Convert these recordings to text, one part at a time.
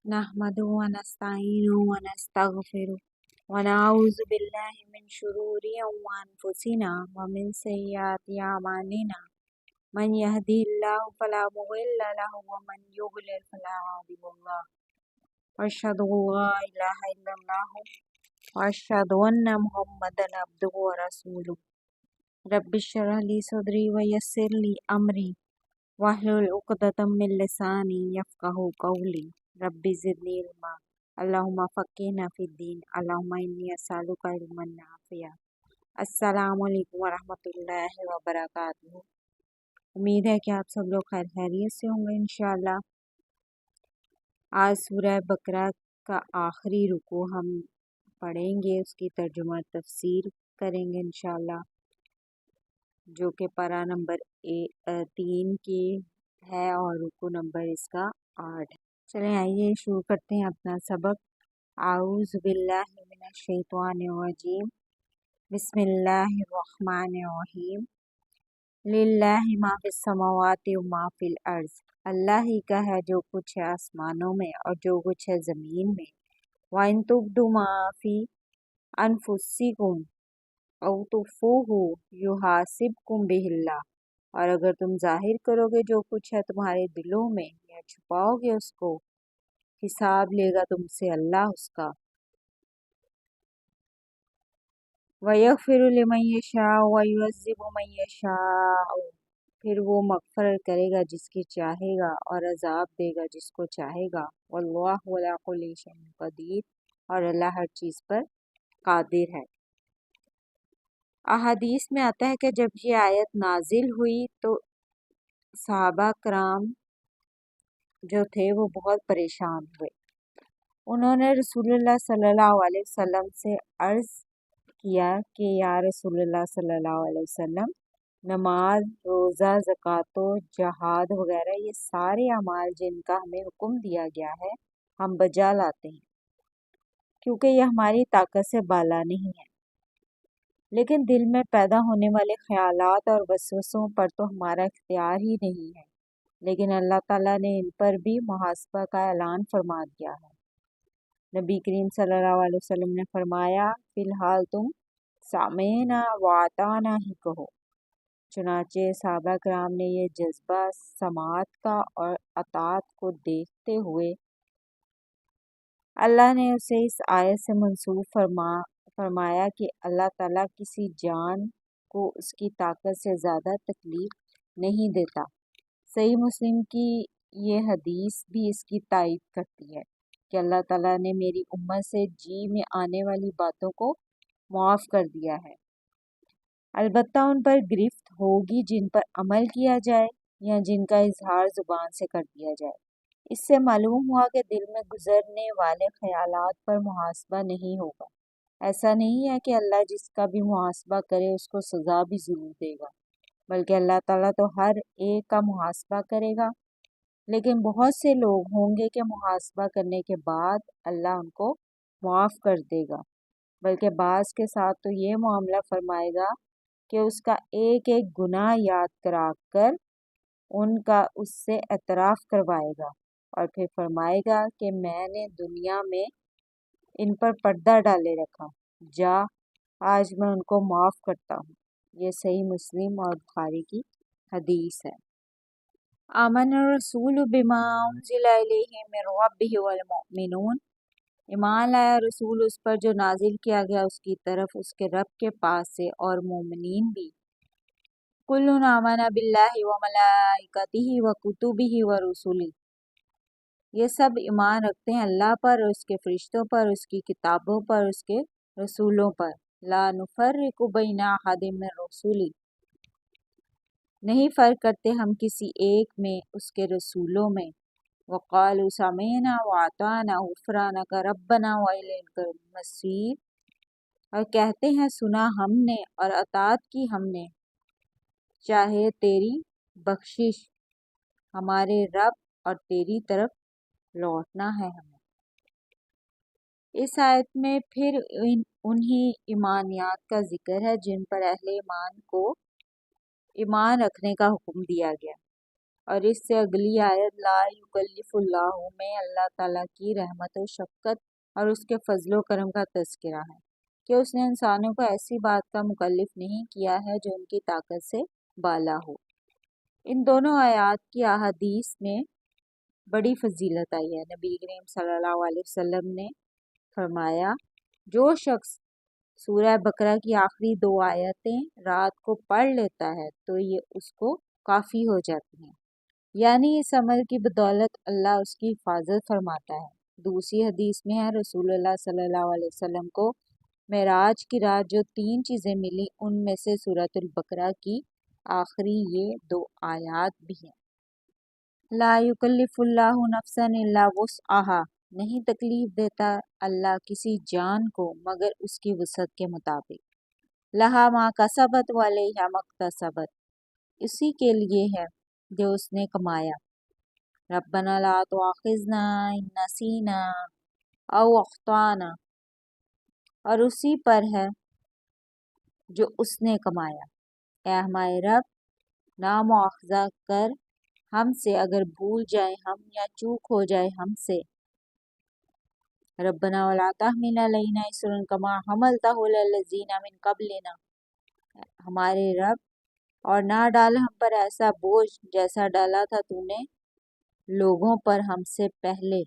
नहमदुहु व नस्तईनुहु व नस्तगफिरुह व नऊज़ु बिल्लाहि मिन शुरूरि अनफुसिना व मिन सय्यिआति अमालिना मन यहदिहिल्लाहु फला मुदिल्ल लहु व मन युद्लिल फला हादिय लहु व अशहदु अल्ला इलाहा इल्लल्लाह व अशहदु अन्ना मुहम्मदन अब्दुहु व रसूलुहु रब्बिश्रह ली सदरी व यस्सिर ली अमरी वाहलुल उक़दतम मिन लिसानी यफ़क़हू क़ौली रब्बि ज़िदनी इल्मा अल्लाहुम्मा फ़क़्क़िहना फ़िद्दीन अल्लाहुम्मा इन्नी अस्अलुका इल्मन नाफ़िआ। अस्सलामु अलैकुम व रहमतुल्लाहि व बरकातुहू। उम्मीद है कि आप सब लोग खैर खैरियत से होंगे इंशाअल्लाह। आज सूरह बकरा का आखिरी रुकू हम पढ़ेंगे, उसकी तर्जुमा तफसीर करेंगे इंशाअल्लाह, जो कि पारा नंबर 3 की है और रुकू नंबर इसका 8 है। चलें आइए शुरू करते हैं अपना सबक। आऊज़ु बिल्लाहि मिनश शैतानिर रजीम बिस्मिल्लाहिर रहमानिर रहीम लिल्लाहि मा फिस समावाति व मा फिल अर्ज़। अल्लाह ही का है जो कुछ है आसमानों में और जो कुछ है ज़मीन में। व इन तुब्दु मा फी अनफुसिकुम औ तुख्फूहु युहासिबकुम बिहिल्लाह। और अगर तुम जाहिर करोगे जो कुछ है तुम्हारे दिलों में या छुपाओगे उसको, हिसाब लेगा तुमसे अल्लाह उसका। वयग़फ़िरु लिमन यशाअ व युअज़्ज़िबु मन यशाअ। फिर वो मग़फ़िरत करेगा जिसकी चाहेगा और अज़ाब देगा जिसको चाहेगा। वल्लाहु अला कुल्लि शैइन क़दीर। और अल्लाह हर चीज़ पर कादिर है। अहादीस में आता है कि जब ये आयत नाजिल हुई तो सहाबा कराम जो थे वो बहुत परेशान हुए। उन्होंने रसूलुल्लाह सल्लल्लाहु अलैहि वसल्लम से अर्ज़ किया कि या रसूलुल्लाह सल्लल्लाहु अलैहि वसल्लम, नमाज, रोज़ा, ज़कातो, जहाद वगैरह ये सारे अमाल जिनका हमें हुक्म दिया गया है हम बजा लाते हैं, क्योंकि ये हमारी ताकत से बाला नहीं है। लेकिन दिल में पैदा होने वाले ख्यालात और वसवसों पर तो हमारा इख्तियार ही नहीं है। लेकिन अल्लाह ताला ने इन पर भी मुहासबा का ऐलान फरमा दिया है। नबी करीम सल्लल्लाहु अलैहि वसल्लम ने फरमाया, फिलहाल तुम सामेना व अताना ही कहो। चुनाचे सहाबा कराम ने ये जज्बा समात का और अतात को देखते हुए अल्लाह ने उसे इस आयत से मंसूब फरमाया कि अल्लाह ताला किसी जान को उसकी ताकत से ज़्यादा तकलीफ नहीं देता। सही मुस्लिम की ये हदीस भी इसकी तायीद करती है कि अल्लाह ताला ने मेरी उम्मत से जी में आने वाली बातों को माफ़ कर दिया है। अलबत्ता उन पर गिरफ्त होगी जिन पर अमल किया जाए या जिनका इजहार ज़ुबान से कर दिया जाए। इससे मालूम हुआ कि दिल में गुजरने वाले ख्यालात पर मुहासबा नहीं होगा। ऐसा नहीं है कि अल्लाह जिसका भी मुहासबा करे उसको सज़ा भी ज़रूर देगा, बल्कि अल्लाह ताला तो हर एक का मुहासबा करेगा। लेकिन बहुत से लोग होंगे कि मुहासबा करने के बाद अल्लाह उनको माफ़ कर देगा, बल्कि बाज़ के साथ तो ये मामला फरमाएगा कि उसका एक एक गुनाह याद करा कर उनका उससे एतराफ़ करवाएगा और फिर फरमाएगा कि मैंने दुनिया में इन पर पर्दा डाले रखा, जा आज मैं उनको माफ़ करता हूँ। ये सही मुस्लिम और बुखारी की हदीस है। आमन रसूल बिमा उन्ज़िला इलैहि मिन रब्बिहि वल मुमिनून। ईमान लाया रसूल उस पर जो नाजिल किया गया उसकी तरफ उसके रब के पास से और मोमिनीन भी। कुल्लुन आमना बिल्लाहि व मलाइकतिहि व कुतुबिहि व रुसुलिहि। ये सब ईमान रखते हैं अल्लाह पर, उसके फरिश्तों पर, उसकी किताबों पर, उसके रसूलों पर। ला नुफर्रिकु बैना अहदिम मिन रुसुलिहि। नहीं फ़र्क करते हम किसी एक में उसके रसूलों में। वक़ालू समीना व अताना गुफ़रानक रब्बना व इलैकल मसीर। और कहते हैं सुना हमने और अताअत की हमने, चाहे तेरी बख्शिश, हमारे रब और तेरी तरफ लौटना है हमें। इस आयत में फिर उन्हीं ईमानियात का जिक्र है जिन पर अहले ईमान को ईमान रखने का हुक्म दिया गया। اور اس سے اگلی آیت لا یکلف اللہ میں اللہ تعالیٰ کی رحمت و شفقت اور اس کے فضل و کرم کا تذکرہ ہے کہ اس نے انسانوں کو ایسی بات کا مکلف نہیں کیا ہے جو ان کی طاقت سے بالا ہو۔ ان دونوں آیات کی احادیث میں بڑی فضیلت آئی ہے۔ نبی کریم صلی اللہ علیہ وسلم نے فرمایا جو شخص سورہ بقرہ کی آخری 2 آیتیں رات کو پڑھ لیتا ہے تو یہ اس کو کافی ہو جاتی ہیں، یعنی اس عمل کی بدولت اللہ اس کی حفاظت فرماتا ہے۔ دوسری حدیث میں ہے رسول اللہ صلی اللہ علیہ وسلم کو معراج کی رات جو 3 چیزیں ملی ان میں سے سورۃ البقرہ کی آخری یہ 2 آیات بھی ہیں۔ لا یکلف اللہ نفسا الا وسعہا، نہیں تکلیف دیتا اللہ کسی جان کو مگر اس کی وسعت کے مطابق۔ لہا ما کسبت وعلیہا ما اکتسبت، اسی کے لیے ہے جو اس نے کمایا۔ ربنا لا تؤاخذنا ان نسینا او اخطانا، اور اسی پر ہے جو اس نے کمایا۔ اے ہمارے رب نا مؤاخذہ کر ہم سے اگر بھول جائے ہم یا چوک ہو جائے ہم سے۔ ربنا ولا تحمل علینا اصرا کما حملتہ علی الذین من قبلنا، ہمارے رب اور نہ ڈال ہم پر ایسا بوجھ جیسا ڈالا تھا تو نے لوگوں پر ہم سے پہلے۔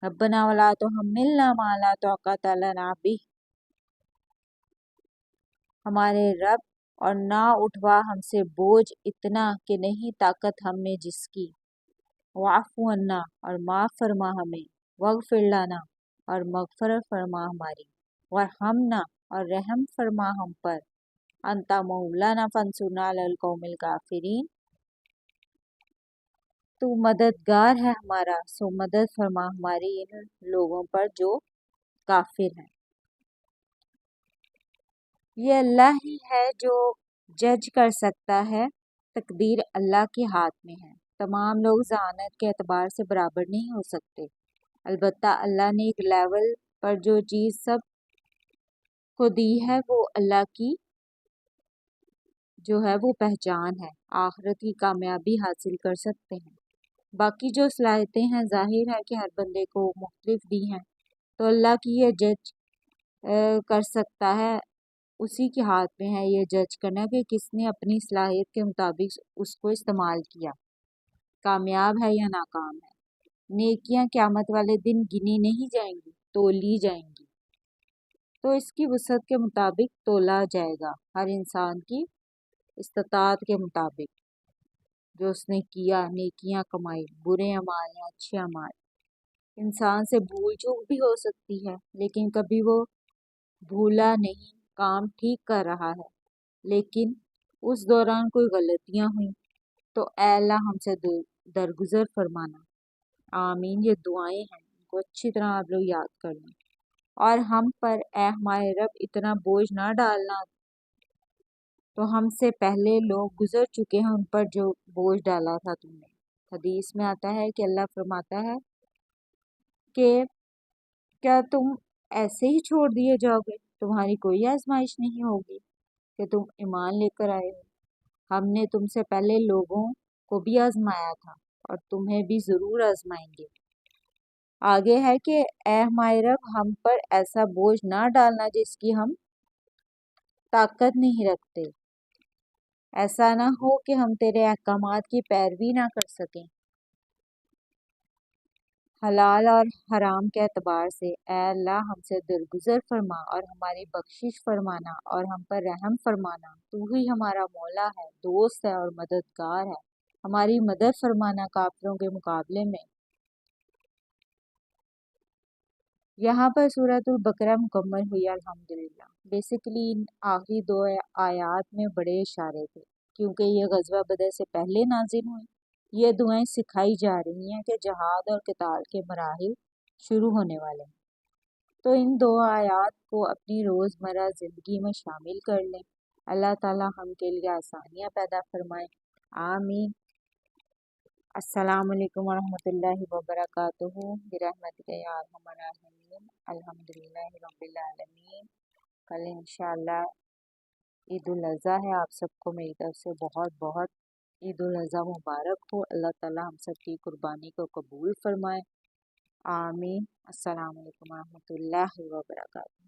ربنا ولا تحملنا ما لا طاقت لنا بہ، ہمارے رب اور نہ اٹھوا ہم سے بوجھ اتنا کہ نہیں طاقت ہم میں جس کی۔ واعف عنا، اور معاف فرما ہمیں۔ واغفر لنا، اور مغفرت فرما ہماری۔ وارحمنا، اور رحم فرما ہم پر۔ انت مولانا فانصرنا علی القوم الکافرین، تو مددگار ہے ہمارا سو مدد فرما ہماری ان لوگوں پر جو کافر ہیں۔ یہ اللہ ہی ہے جو جج کر سکتا ہے، تقدیر اللہ کے ہاتھ میں ہے۔ تمام لوگ ذہانت کے اعتبار سے برابر نہیں ہو سکتے، البتہ اللہ نے ایک لیول پر جو چیز سب کو دی ہے وہ اللہ کی جو ہے وہ پہچان ہے، آخرت کی کامیابی حاصل کر سکتے ہیں۔ باقی جو صلاحیتیں ہیں ظاہر ہے کہ ہر بندے کو مختلف دی ہیں، تو اللہ کی یہ جج کر سکتا ہے، اسی کے ہاتھ میں ہے یہ جج کرنا کہ کس نے اپنی صلاحیت کے مطابق اس کو استعمال کیا، کامیاب ہے یا ناکام ہے۔ نیکیاں قیامت والے دن گنی نہیں جائیں گی، تولی جائیں گی، تو اس کی وسعت کے مطابق تولا جائے گا، ہر انسان کی استطاعت کے مطابق جو اس نے کیا، نیکیاں کمائی، برے اعمال یا اچھے اعمال۔ انسان سے بھول چوک بھی ہو سکتی ہے، لیکن کبھی وہ بھولا نہیں، کام ٹھیک کر رہا ہے، لیکن اس دوران کوئی غلطیاں ہوئیں تو اے اللہ ہم سے درگزر فرمانا۔ آمین، یہ دعائیں ہیں، ان کو اچھی طرح آپ لوگ یاد کر لیں۔ اور ہم پر اے ہمارے رب اتنا بوجھ نہ ڈالنا تو ہم سے پہلے لوگ گزر چکے ہیں ان پر جو بوجھ ڈالا تھا تم نے۔ حدیث میں آتا ہے کہ اللہ فرماتا ہے کہ کیا تم ایسے ہی چھوڑ دیے جاؤ گے، تمہاری کوئی آزمائش نہیں ہوگی کہ تم ایمان لے کر آئے ہو، ہم نے تم سے پہلے لوگوں کو بھی آزمایا تھا اور تمہیں بھی ضرور آزمائیں گے۔ آگے ہے کہ اے ہمارے رب ہم پر ایسا بوجھ نہ ڈالنا جس کی ہم طاقت نہیں رکھتے، ایسا نہ ہو کہ ہم تیرے احکامات کی پیروی نہ کر سکیں۔ حلال اور حرام کے اعتبار سے اے اللہ ہم سے درگزر فرما اور ہماری بخشش فرمانا اور ہم پر رحم فرمانا۔ تو ہی ہمارا مولا ہے، دوست ہے اور مددگار ہے، ہماری مدد فرمانا کافروں کے مقابلے میں۔ یہاں پر سورۃ البقرہ مکمل ہوئی الحمدللہ۔ بیسیکلی ان آخری 2 آیات میں بڑے اشارے تھے، کیونکہ یہ غزوہ بدر سے پہلے نازل ہوئی۔ یہ دعائیں سکھائی جا رہی ہیں کہ جہاد اور قتال کے مراحل شروع ہونے والے ہیں، تو ان 2 آیات کو اپنی روزمرہ زندگی میں شامل کر لیں۔ اللہ تعالی ہم کے لیے آسانیاں پیدا فرمائیں، آمین۔ السلام علیکم ورحمۃ اللہ وبرکاتہ، برحمتک یا ارحم الراحمین، الحمدللہ رب العالمین۔ کل انشاءاللہ عید الاضحیٰ ہے، آپ سب کو میری طرف سے بہت بہت عید الاضحیٰ مبارک ہو۔ اللہ تعالیٰ ہم سب کی قربانی کو قبول فرمائے، آمین۔ السلام علیکم ورحمۃ اللہ وبرکاتہ۔